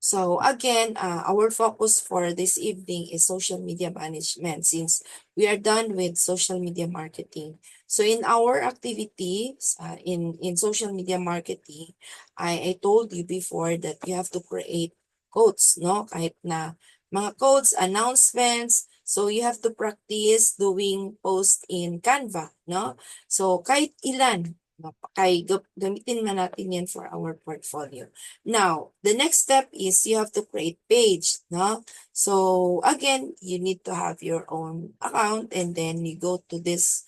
So again, our focus for this evening is social media management since we are done with social media marketing. So in our activities, in social media marketing, I told you before that you have to create quotes, no? Kahit na mga quotes, announcements. So you have to practice doing post in Canva, no? So kahit ilan, gamitin na natin yan for our portfolio. Now, the next step is you have to create page, no? So again, you need to have your own account and then you go to this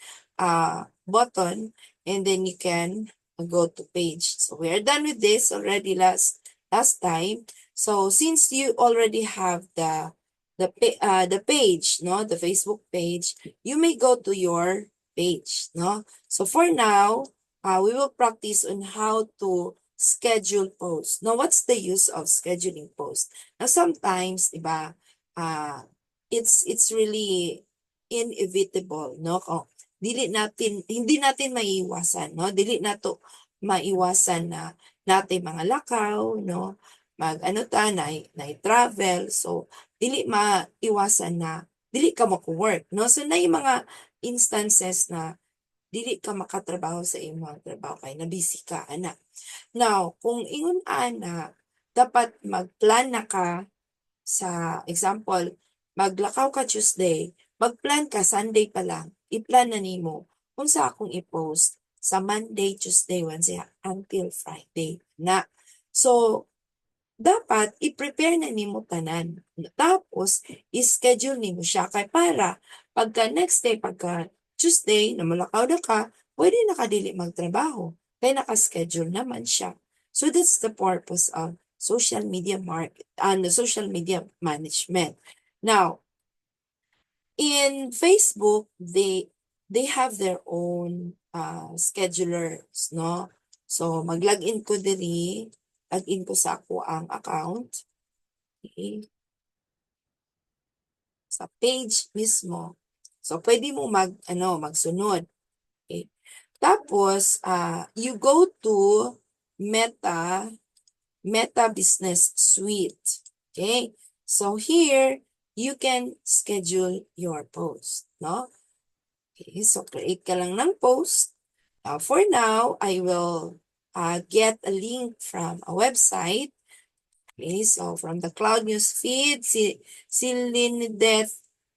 button and then you can go to page. So we are done with this already last time. So since you already have the page, no, the Facebook page, you may go to your page, no? So for now, we will practice on how to schedule posts. Now, what's the use of scheduling posts? Now, sometimes, iba, it's really inevitable, no? Hindi natin maiiwasan, no? Dili nato maiwasan na natin mga lakaw, no? Na-travel. So, dili maiwasan na dili ka work, no? So, na yung mga instances na dili ka makatrabaho sa imong trabaho kay na busy ka, ana. Now, kung ingon ana, dapat magplan na ka sa example, maglakaw ka Tuesday, magplan ka Sunday pa lang, i-plan na nimo kung sa akong i-post sa Monday, Tuesday, Wednesday until Friday na. So, dapat i-prepare na nimo tanan. Tapos, i-schedule nimo siya kay para pagka next day, pagka Tuesday na malakaw na ka, pwede na ka dili magtrabaho kaya naka-schedule naman siya. So that's the purpose of social media social media management. Now, in Facebook, they have their own schedulers, no? So mag-login ko diri, login ko sa ako ang account. Okay. Sa page mismo. So pwede mo magsunod. Okay. Tapos, you go to Meta Business Suite. Okay? So here, you can schedule your post, no? Okay, so create ka lang ng post. For now, I will get a link from a website. Okay, so from the Cloud News feed, si Lindet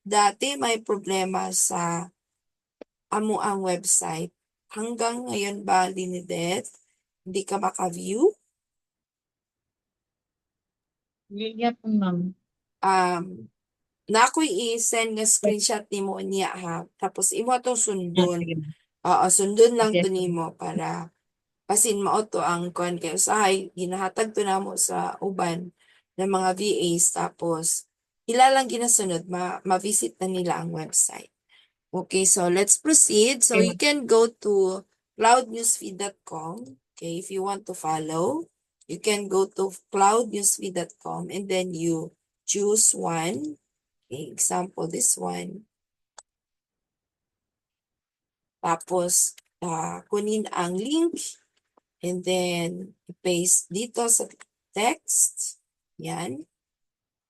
dati may problema sa amo ang website. Hanggang ngayon ba, Lindet, hindi ka maka-view? Hindi po, ma'am. Na ako'y i-send nga screenshot nimo niya ha. Tapos imo to sundon. Sige, ma'am. Oo, sundon lang Yes, to nimo para pasin mao to ang kon kay usahay ginahatag to namo sa uban ng mga VAs tapos ilalang ginasunod ma-visit na nila ang website. Okay, so let's proceed. So you can go to cloudnewsfeed.com. Okay, if you want to follow, you can go to cloudnewsfeed.com and then you choose one. Okay, example, this one. Tapos, kunin ang link and then paste dito sa text. Yan.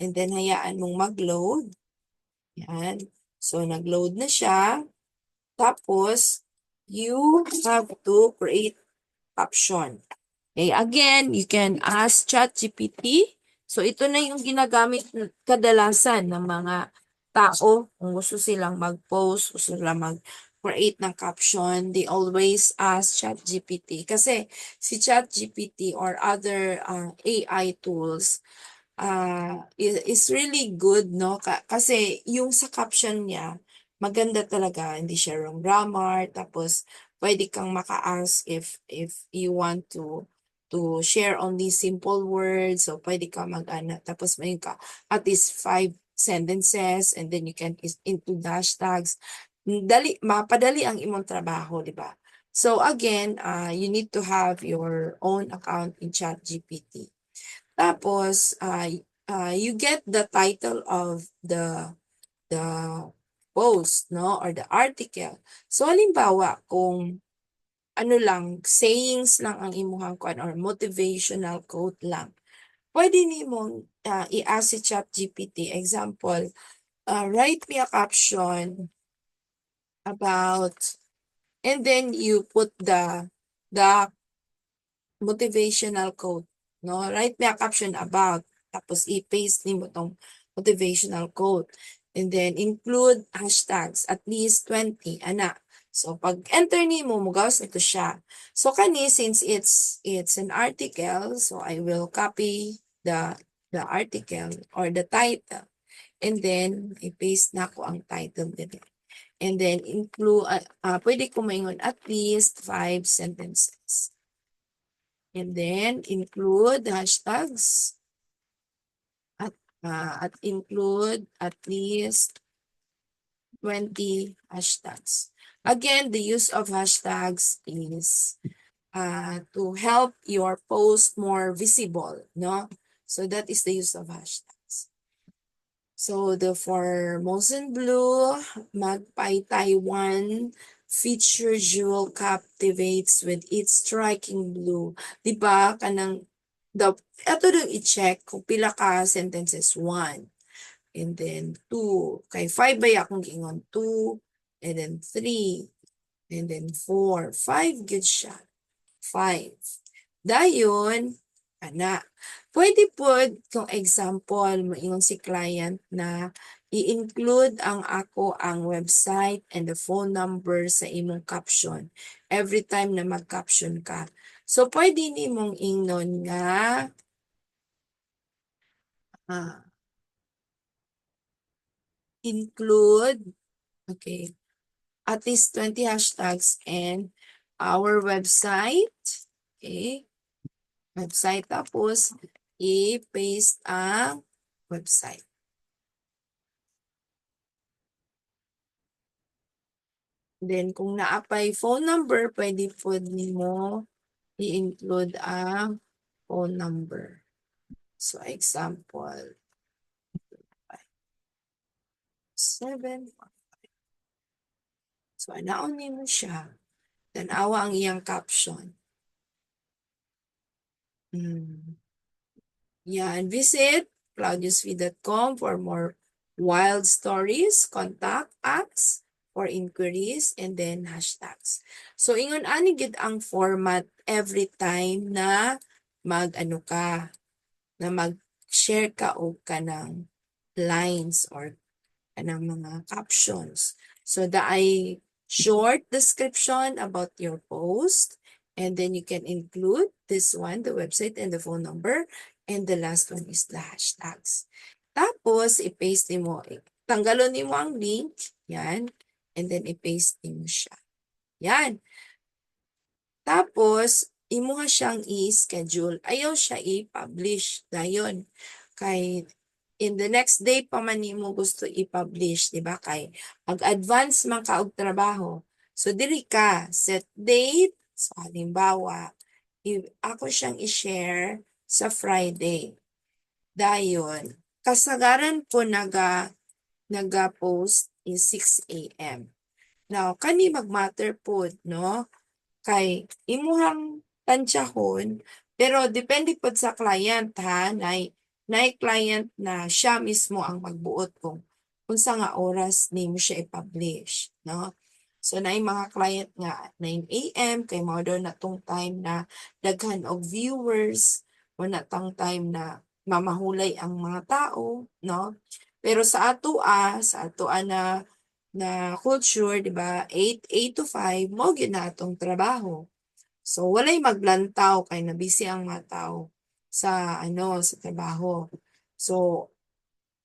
And then, hayaan mong mag-load. Yan. So, nag-load na siya. Tapos, you have to create caption. Okay, again, you can ask ChatGPT. So, ito na yung ginagamit kadalasan ng mga tao kung gusto silang mag-post, gusto silang mag-create ng caption, they always ask ChatGPT. Kasi si ChatGPT or other AI tools is really good, no? Kasi yung sa caption niya, maganda talaga, hindi siya wrong grammar, tapos pwede kang maka-ask if you want to share only simple words, so pwede ka tapos may ka at least 5 sentences and then you can into hashtags. Mapadali ang imong trabaho, di ba? So again, you need to have your own account in ChatGPT. Tapos, you get the title of the post, no? Or the article. So, halimbawa, kung sayings lang ang imuhang kuan or motivational quote lang. pwede nimong i-ask si ChatGPT. Example, write me a caption about, and then you put the motivational quote, no? Write me a caption about, tapos i-paste nimo tong motivational quote. And then include hashtags, at least 20, ana. So pag enter nimo, mugawas nito siya. So kani, since it's an article, so I will copy the article or the title. And then i-paste na ko ang title dito. And then include, pwede ko maingon at least 5 sentences. And then include hashtags at include at least 20 hashtags. Again, the use of hashtags is to help your post more visible, no? So that is the use of hashtags. So for Mosen Blue, Magpie Taiwan, feature jewel captivates with its striking blue. Diba? Kanang, ito dong i-check kung pila ka sentences. 1. And then 2. Kay 5 ba akong gingon? 2. And then 3. And then 4. 5 good siya. 5. Dayon, ana. Pwede po, kung example, maingon si client na i-include ang website and the phone number sa imong caption every time na mag-caption ka. So, pwede nimong ingnon nga include, okay, at least 20 hashtags and our website, okay, website, tapos i-paste ang website. Then, kung naapay phone number, pwede po mo i-include ang phone number. So, example, 7. So, anaon mo siya. Tanawa ang iyang caption. Yan, visit claudiusv.com for more wild stories. Contact us for inquiries and then hashtags. So, ingon ani gid ang format every time na mag-ano ka, na mag-share ka o kanang lines or kanang mga captions. So, ay short description about your post, and then you can include this one, the website and the phone number, and the last one is the hashtags. Tapos, i-paste mo, tanggalon mo ang link, yan, and then i-paste mo siya. Yan. Tapos, imuha siyang i-schedule. Ayaw siya i-publish. Dayon. Kay in the next day pa man mo gusto i-publish, di ba? Kay mag-advance man ka og trabaho. So, dili ka, set date. So, halimbawa, ako siyang i-share sa Friday. Dayon, kasagaran po naga-post is 6 a.m. Now, kani mag-matter po, no? Kay imuhang tansyahon, pero depende po sa client ha, nay client na siya mismo ang magbuot kung unsa nga oras nimo siya i-publish, no? So nay mga client nga 9 a.m. kay mao daw na tong time na daghan og viewers o na tong time na mamahulay ang mga tao, no? Pero sa ato na culture, di ba, 8 to 5, mo gyud na atong trabaho. So, walay maglantaw kay na busy ang mga tao sa trabaho. So,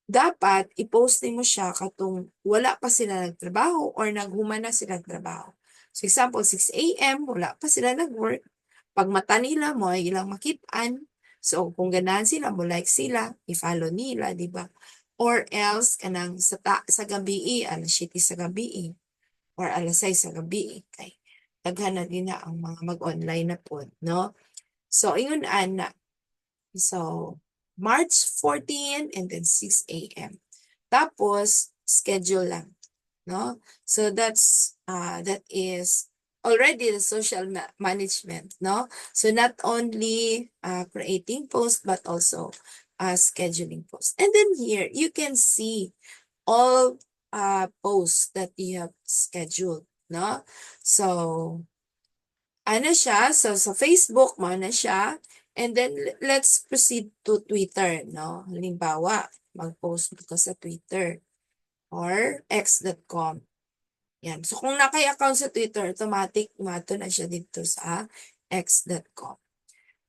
dapat i-post mo siya katong wala pa sila nagtrabaho or naghuman na sila nagtrabaho. So, example, 6 a.m., wala pa sila nag-work. Pag mata nila mo ay ilang makitaan. So, kung ganahan sila, mo like sila, i-follow nila, di ba? Or else, kanang sa gabi, alas 7 sa gabi, or alas 6 sa gabi, kay daghan na din na ang mga mag-online na po, no? So, ingon ana. So, March 14 and then 6 a.m. Tapos, schedule lang, no? So, that is already the social management, no? So not only creating posts, but also scheduling posts. And then here, you can see all posts that you have scheduled, no? So, ano siya? So, sa Facebook, mo na siya. And then, let's proceed to Twitter, no? Halimbawa, mag-post ka sa Twitter or x.com. Yan. So, kung naka-account sa Twitter, automatic mato na siya dito sa x.com.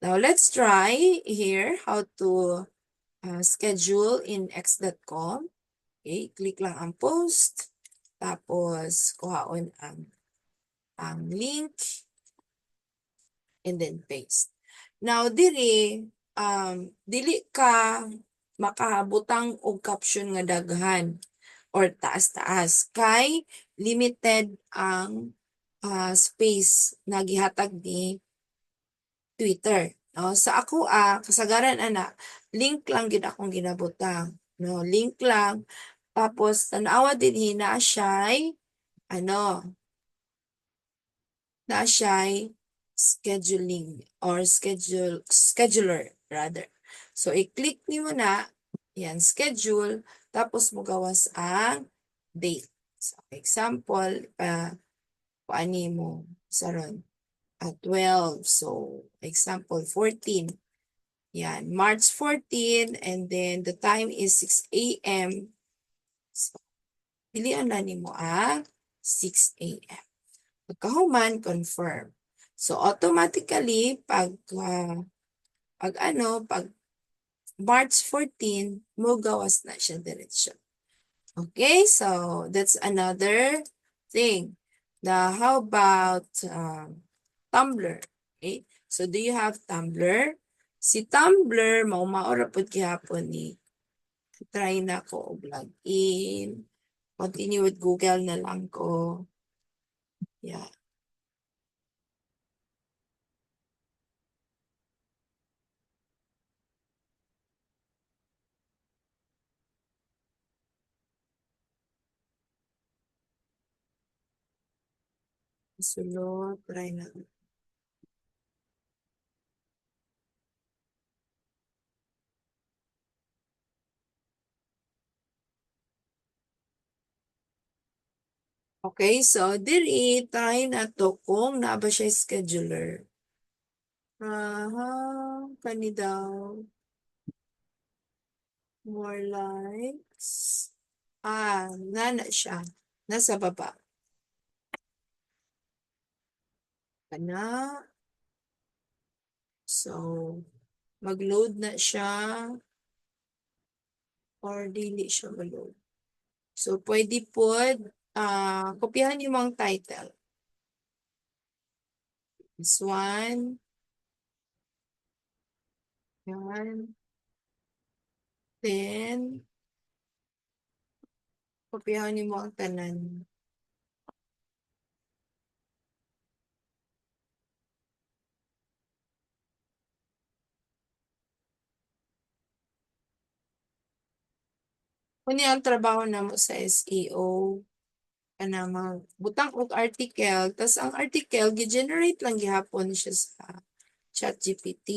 Now, let's try here how to schedule in x.com. Okay, click lang ang post. Tapos, kuhaon ang link and then paste. Now, dili ka makahabutang og caption nga daghan or taas-taas kay limited ang space na gihatag ni Twitter. No? Sa ako kasagaran ana, link lang gid akong ginabutang. No, link lang. Tapos tanawa dinhi na siya'y ano, na siya'y scheduling or scheduler rather. So i-click niyo na yan schedule tapos mo gawas ang date. So example, paani mo saron at 12. So example 14. Yan, March 14 and then the time is 6 a.m. So pilian na nimo 6 a.m. Pagkahuman, confirm. So, automatically, pag March 14, mo gawas na siya diretsyo. Okay, so that's another thing. How about Tumblr? Okay, so do you have Tumblr? Si Tumblr, maura po gihapon ni. Try na ko login. Continue with Google na lang ko. Yeah. Sulod, try na. Okay, so diri try na to kung naa ba siya scheduler. Kani daw. More likes. Nana siya. Nasa baba. Kana. So, mag-load na siya or dili siya mag-load. So, pwede po, kopyahan yung mga title. This one. Yan. Then, kopyahan yung mga tanan. Kung ang trabaho na mo sa SEO, kana magbutang og article, tas ang article gi-generate lang gihapon siya sa ChatGPT.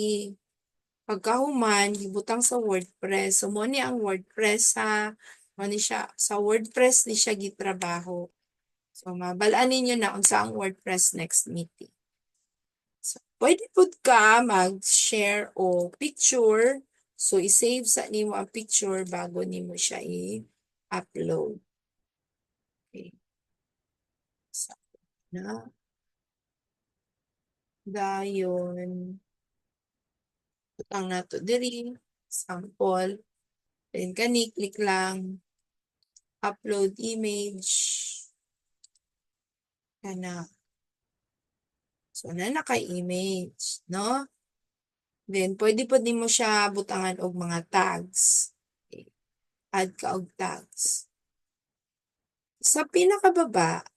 Pagkahuman gibutang sa WordPress. So mo ni ang WordPress mo ni siya sa WordPress ni siya gitrabaho. So mabalaan ninyo na unsa ang WordPress next meeting. So pwede pud ka mag-share o picture. So i-save sa nimo ang picture bago nimo siya i-upload. Okay. So, na dayon butang nato diri sample then kani click lang upload image kana so na naka-image no then pwede po din mo siya butangan og mga tags. Okay. Add ka og tags sa pinakababa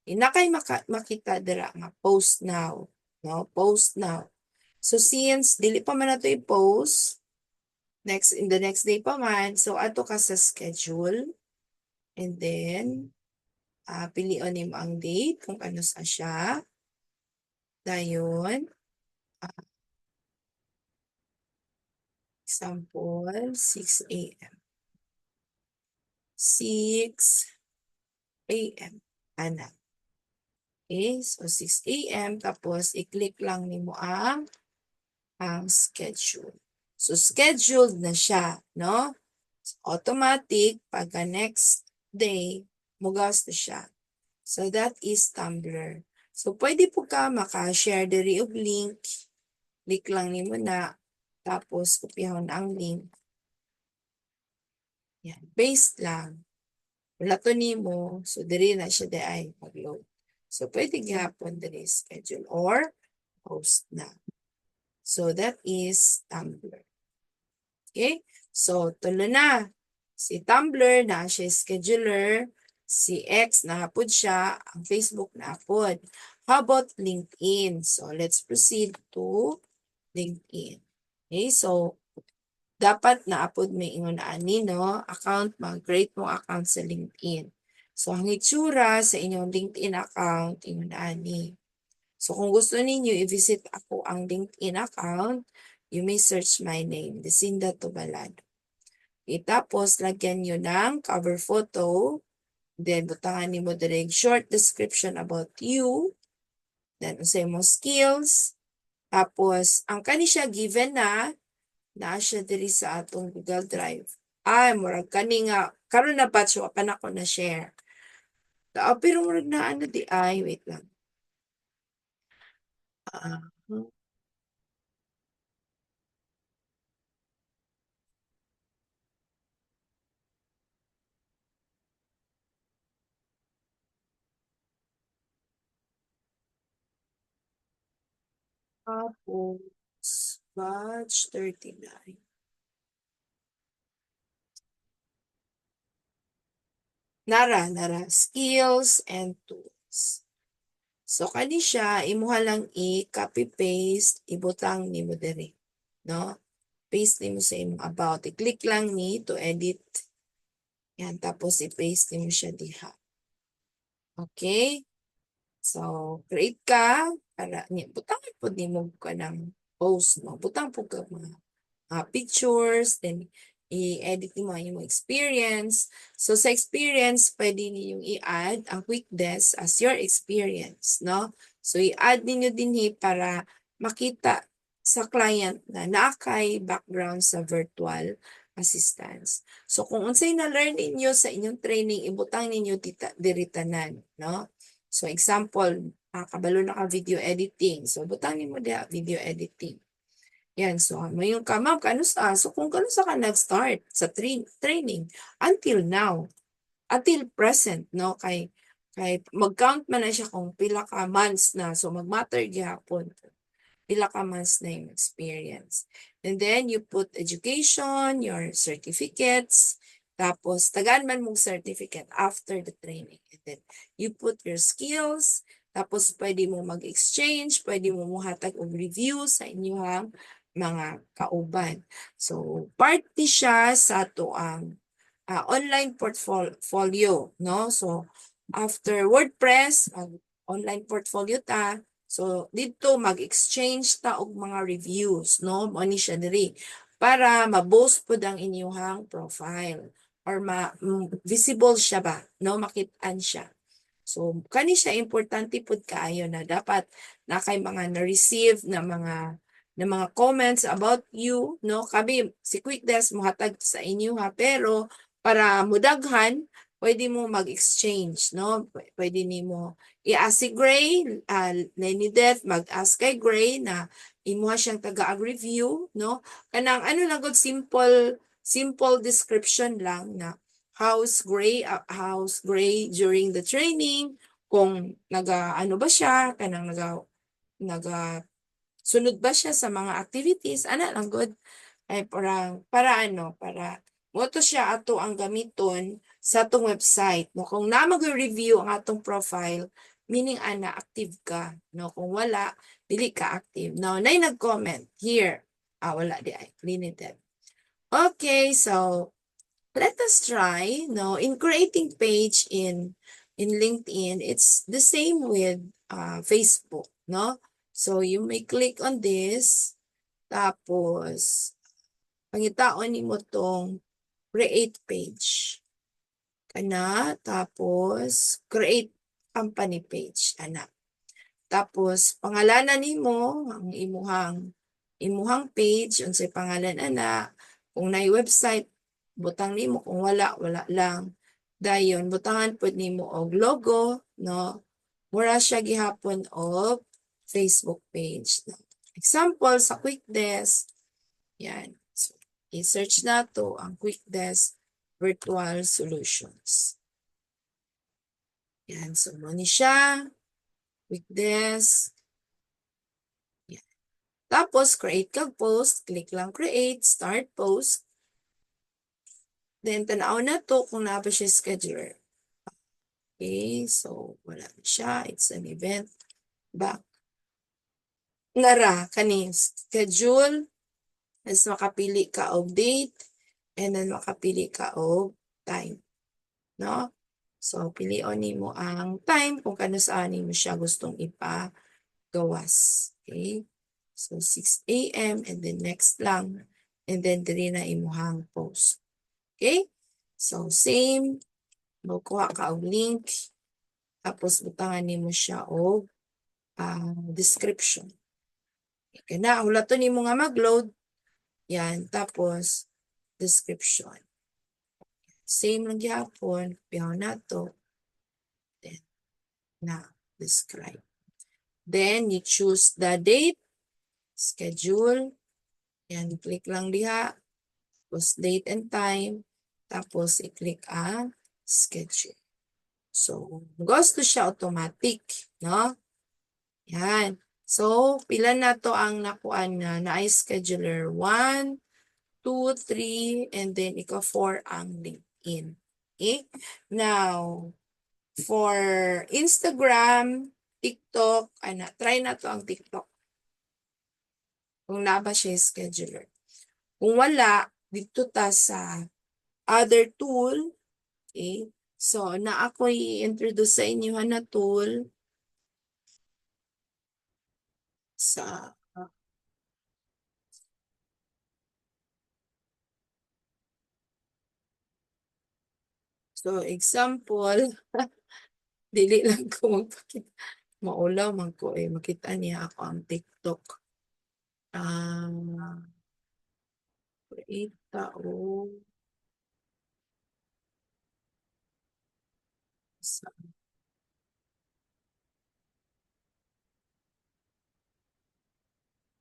nakay makita dira nga post now no post now. So since dili pa man nato i-post in the next day pa man, so ato ka sa schedule and then pilion nimo ang date kung ano sa siya. Dayon. Example, 6 a.m. 6 a.m. Ana. Okay, so 6 a.m. Tapos, i-click lang nimo ang schedule. So, scheduled na siya, no? Automatic, pagka next day, mugas na siya. So, that is Tumblr. So, pwede po ka maka-share diri og link. Click lang nimo na. Tapos, kopyahon ang link. Yan. Paste lang. Wala to nimo. So, diri na siya ay mag-load. So, pwede gihapon diri schedule or post na. So, that is Tumblr. Okay? So, tulo na. Si Tumblr na siya scheduler. Si X na hapod siya. Ang Facebook na hapod. How about LinkedIn? So, let's proceed to LinkedIn. Okay? So, dapat na-upload may ingon ani, no? Account, mag-create mo account sa LinkedIn. So, ang itsura sa inyong LinkedIn account, ingon ani. So, kung gusto ninyo i-visit ako ang LinkedIn account, you may search my name, Desinda Tubalado. Okay, tapos, lagyan nyo ng cover photo. Then, butangan nyo direct short description about you. Then, usay mo skills. Tapos, ang kani siya given na siya diri sa atong Google Drive. Ay, murag kani nga, karon na batch wa pa na ko na share. Pero murag na ano di ay, wait lang. Ah, tapos, batch 39. Nara, skills and tools. So, kani siya, imuha lang i-copy paste, ibutang ni mo diri. No? Paste ni mo sa imong about. I-click lang ni to edit. Yan, tapos i-paste ni mo siya diha. Okay? So, create ka, para, butang po ni mo ka ng post, no? Butang po ka mga pictures, then i-edit mo yung experience. So, sa experience, pwede ninyong i-add ang Quick Desk as your experience, no? So, i-add ninyo din para makita sa client na naakay background sa virtual assistance. So, kung unsay na-learn ninyo sa inyong training, ibutang ninyo diritanan, no? So, example, kabalo na ka video editing. So, butang nimo dia video editing. Yan, so ano yung ma'am, kanusta? So kung kanusta ka nag-start sa training until now, until present, no? Kay mag-count man na siya kung pila ka months na. So mag-matter gyapon. Pila ka months na yung experience. And then you put education, your certificates, tapos tagaan man mong certificate after the training. And then you put your skills, tapos pwede mo mag-exchange, pwede mo muhatag og review sa inyong mga kauban. So, part ni siya sa to ang online portfolio, no? So, after WordPress, online portfolio ta. So, dito mag-exchange ta og mga reviews, no? Mo ni siya diri para ma-boost pud ang inyong profile or visible siya ba, no? Makitaan siya. So, kani siya importante pud kaayo na dapat na kay mga na-receive na mga comments about you, no? Kami, si Quick Desk mohatag sa inyo ha, pero para mudaghan, pwede mo mag-exchange, no? Pwede nimo i-ask si Gray, Lenny Death, mag-ask kay Gray na imuha siyang taga-review, no? Kanang ano lang gud simple description lang na how's Gray during the training, kung ano ba siya, kanang naga sunod ba siya sa mga activities, ana lang good. Ay para moto siya ato ang gamiton sa atong website, no? Kung na mag-review ang atong profile, meaning active ka, no? Kung wala, dili ka active. Now, nay nag-comment here. Wala di ay limited. Okay, so let us try, no? In creating page in LinkedIn, it's the same with Facebook, no? So, you may click on this. Tapos, pangitaon nimo tong create page. Ana, tapos create company page. Ana. Tapos, pangalanan nimo ang imuhang page, unsay pangalan ana. Kung nay website, butang nimo. Kung wala, wala lang. Dayon, butangan pod nimo og logo, no? Mura siya gihapon og Facebook page. No? Example, sa QuickDesk, yan. So, i-search na to ang QuickDesk Virtual Solutions. Yan. So, mo ni siya. QuickDesk. Yan. Tapos, create kag post. Click lang create. Start post. Then, tanaw na to kung na ba siya scheduler. Okay. So, wala na siya. It's an event. Back. Nara, kani schedule. As makapili ka og date. And then, makapili ka og time. No? So, pilion nimo ang time kung kano saan nimo siya gustong ipagawas. Okay? So, 6 a.m. and then next lang. And then, diri na imuhang post. Okay? So, same. Magkuha ka og link. Tapos, butangan nimo siya og description. Okay na. Hulaton nimo nga mag-load. Yan. Tapos, description. Same lang gyapon. Pihaw na to. Then, na describe. Then, you choose the date, schedule. Yan, click lang diha. Tapos, date and time. Tapos, i-click ang schedule. So, goes to siya automatic, no? Yan. So, pila na to ang nakuan na scheduler. 1, 2, 3, and then ika 4 ang LinkedIn. Okay? Now, for Instagram, TikTok, try na to ang TikTok. Kung na ba siya scheduler. Kung wala, dito ta sa other tool. Okay? So, na ako i-introduce sa inyo na tool sa so, example, dili lang ko magpakita. Maulaw man ko makita niya ako ang TikTok. Create tao.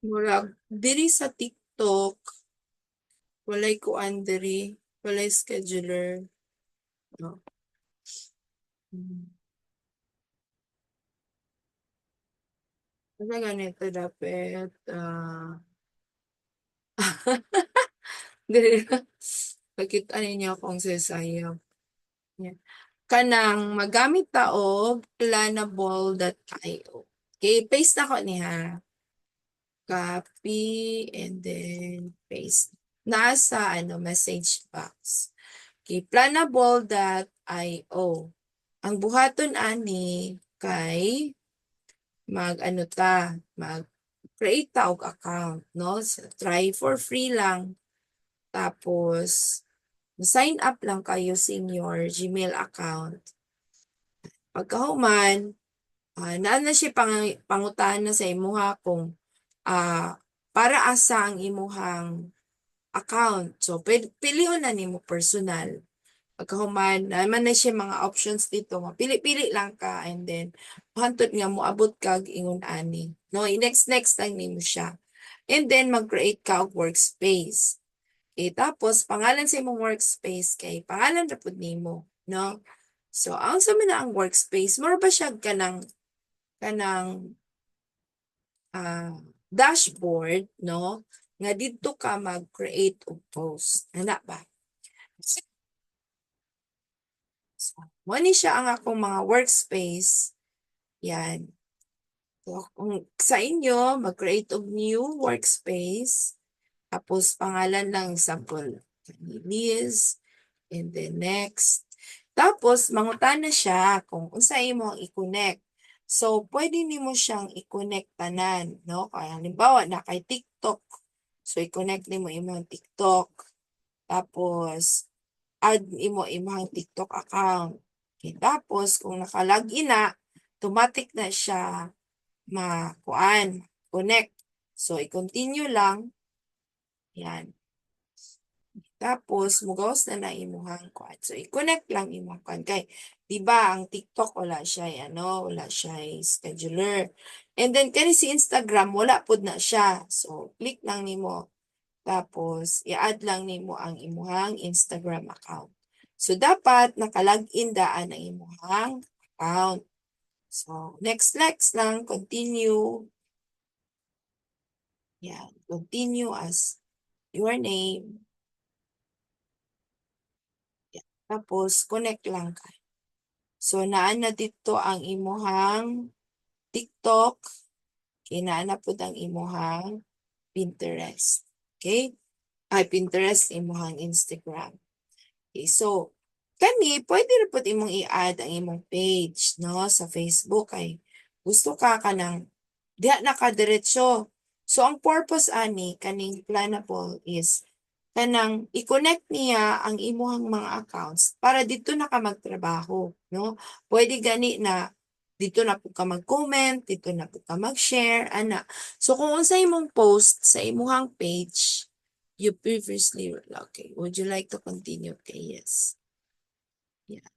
Murag, diri sa TikTok, walay kuan diri, walay scheduler. No? Kasi ganito dapat, diri na, nakita ninyo akong sasayaw. Yeah. Kanang magamit ta og planable.io. Okay, paste na ko niya. Copy and then paste. Nasa message box. Okay, planable.io. Ang buhaton ani kay mag-create ta og account, no? So, try for free lang. Tapos, sign up lang kayo using your Gmail account. Pagkahuman, naan na siya pangutahan na sa imuha kung para asa ang imuhang account. So, pilion na nimo personal. Pagkahuman, naman na siya mga options dito. Pili-pili lang ka and then, hantod nga mo abot kag ingon ani. No, next lang nimo siya. And then, mag-create ka og workspace. Okay, tapos, pangalan sa imong workspace kay pangalan na pud nimo. No? So, ang sa na ang workspace, mura ba siya kanang dashboard, no? Nga dito ka mag-create og post. Ana ba? So, mo ni siya ang akong mga workspace. Yan. So, kung sa inyo, mag-create og new workspace. Tapos, pangalan lang, example, Liz, and then next. Tapos, mangutan na siya kung unsa imo ang i-connect. So, pwede nimo siyang i-connect tanan, no? Kaya halimbawa, na kay TikTok. So, i-connect nimo imong TikTok. Tapos, add imo imong TikTok account. Okay, tapos, kung naka-login na, automatic na siya connect. So, i-continue lang. Yan. Tapos, mugawas na imuhang kuan. So, i-connect lang imong kuan. Kay, di ba ang TikTok, wala siya, wala siya scheduler. And then, kani si Instagram, wala pud na siya. So, click lang nimo. Tapos, i-add lang nimo ang imuhang Instagram account. So, dapat naka-login daan ang imuhang account. So, next lang, continue. Yan, continue as your name. Yan. Tapos, connect lang ka. So, naa na dito ang imuhang TikTok. Kinaa na po ang imuhang Pinterest. Okay? Ay, Pinterest, imuhang Instagram. Okay, so, kani, pwede rin po imong i-add ang imong page, no, sa Facebook ay gusto ka ng diha nakadiretso. So, ang purpose ani, kaning Planable is, kanang i-connect niya ang imuhang mga accounts para dito na ka magtrabaho, no? Pwede gani na dito na po ka mag-comment, dito na po ka mag-share, ana. So, kung unsa imong post sa imuhang page, you previously, okay, would you like to continue? Okay, yes. Yeah.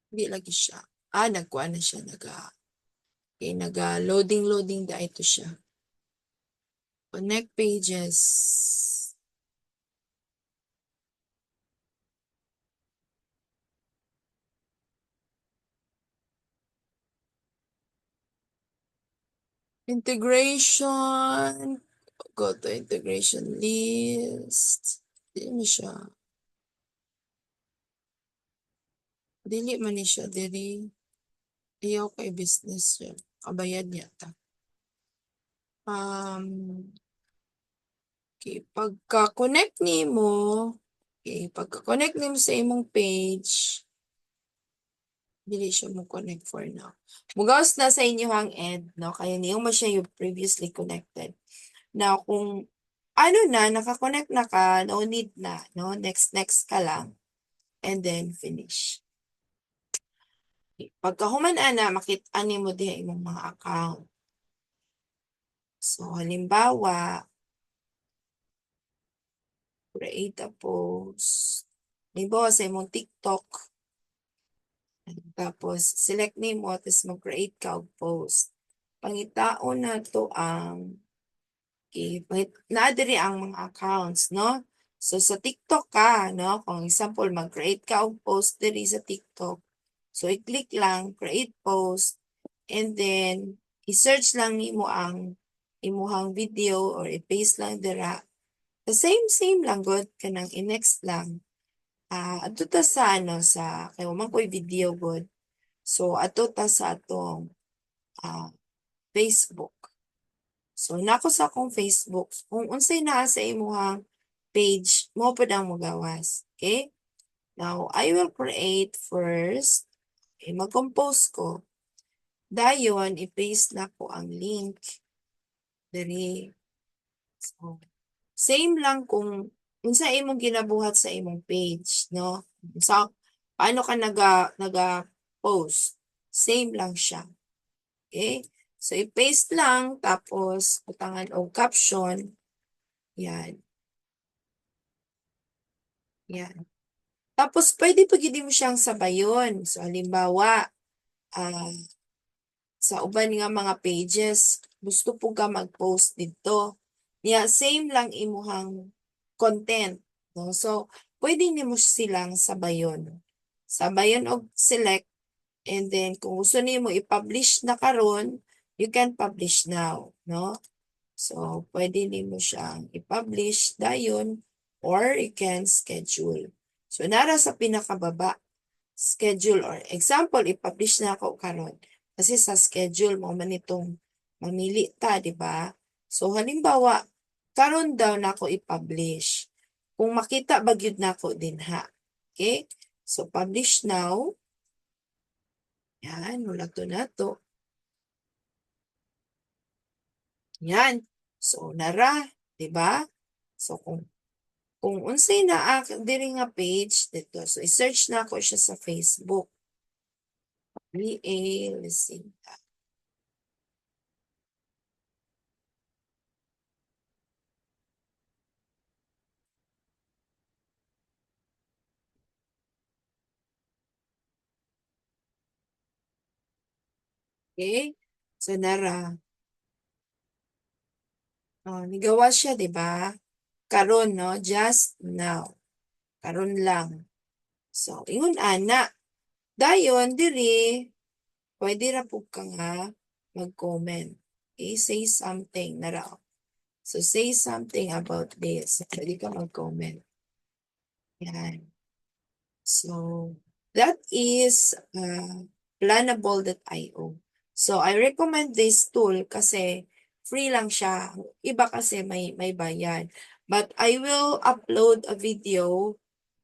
Hindi lagi siya. Nagkuha na siya, okay, loading da ito siya. Connect pages. Integration. Go to integration list. Dili siya. Dili man ni siya. Dili. Ayaw kay business siya. Kabayad niya ta. Okay, pagka-connect nimo sa imong page, dili siya mo connect for now. Mugawas na sa inyo ang end, no? Kaya niyo mo siya yung previously connected. Now, kung naka-connect na ka, no need na, no? Next ka lang. And then, finish. Okay. Pagkahuman na, makita mo diha imong mga account. So, halimbawa, create a post. Halimbawa, sa imong TikTok. Tapos, select nimo, tapos mag-create ka og post. Pangitaon na to ang, okay, na-adiri ang mga accounts, no? So, sa TikTok ka, no? Kung example, mag-create ka og post diri sa TikTok. So, i-click lang, create post, and then, i-search lang nimo ang imuhang video or i-paste lang dira. The same lang, good, kanang i-next lang. Ato ta sa, kaya man ko'y video, good. So, ato ta sa atong Facebook. So, nako sa akong Facebook. Kung unsay naa sa imuhang page, mo pa ang magawas. Okay? Now, I will create first. Okay, mag-compose ko. Dayon, i-paste na ko ang link. Dali. So, same lang kung unsa imong ginabuhat sa imong page, no? So, paano ka naga-post? Same lang siya. Okay? So, i-paste lang, tapos, utangan o caption. Yan. Yan. Tapos, pwede pa gid mo siyang sabayon. So, halimbawa, sa uban nga mga pages, gusto po ka mag-post dito. Same lang imuhang content. No? So, pwede nimo silang sabayon. Sabayon og select, and then kung gusto nimo i-publish na karon, you can publish now, no? So, pwede nimo siyang i-publish dayon or you can schedule. So, nara sa pinakababa, schedule or example, i-publish na ako karon. Kasi sa schedule mo man itong mamili ta, di ba? So, halimbawa, karon daw na ako i-publish. Kung makita bagyod na ako din ha. Okay? So, publish now. Yan, wala to na to. Yan. So, nara, di ba? So, kung unsay na diri nga page dito. So, i-search na ako siya sa Facebook. VA Lising. Okay? So, nara. Nigawa siya, di ba? Karon, no? Just now. Karon lang. So, ingon ana. Dayon, diri, pwede ra po ka nga mag-comment. Okay? Say something na raw. So, say something about this. Pwede ka mag-comment. Yan. So, that is planable.io. So, I recommend this tool kasi free lang siya. Iba kasi may bayad. But I will upload a video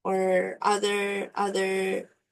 or other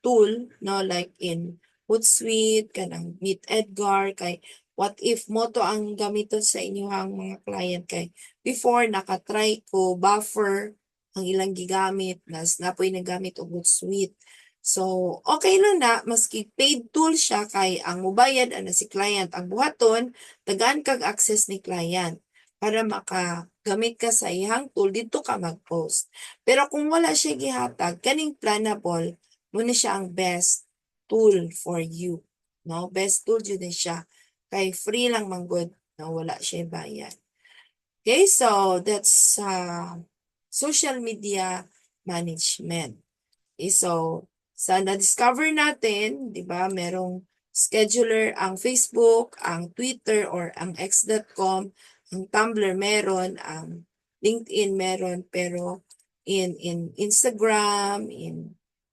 tool, no, like in Hootsuite, kanang Meet Edgar, kay what if mo to ang gamiton sa inyong mga client kay before nakatry ko buffer ang ilang gigamit nas napoy nagamit og Hootsuite. So, okay lang na maski paid tool siya kay ang mobayad ana si client ang buhaton tagaan kag access ni client para makagamit ka sa iyang tool dito ka mag-post. Pero kung wala siya gihatag, kaning Planable, muna siya ang best tool for you. No? Best tool yun din siya. Kay free lang manggod, no? Wala siya bayad. Okay, so that's social media management. Okay, so sa na-discover natin, di ba, merong scheduler ang Facebook, ang Twitter or ang X.com, ang Tumblr meron, ang LinkedIn meron, pero in Instagram,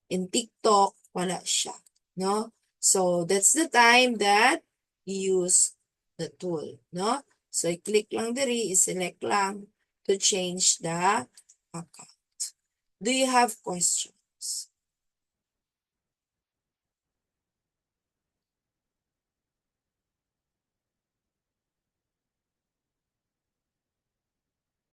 in TikTok, wala siya, no? So that's the time that you use the tool, no? So i-click lang diri, i-select lang to change the account. Do you have questions?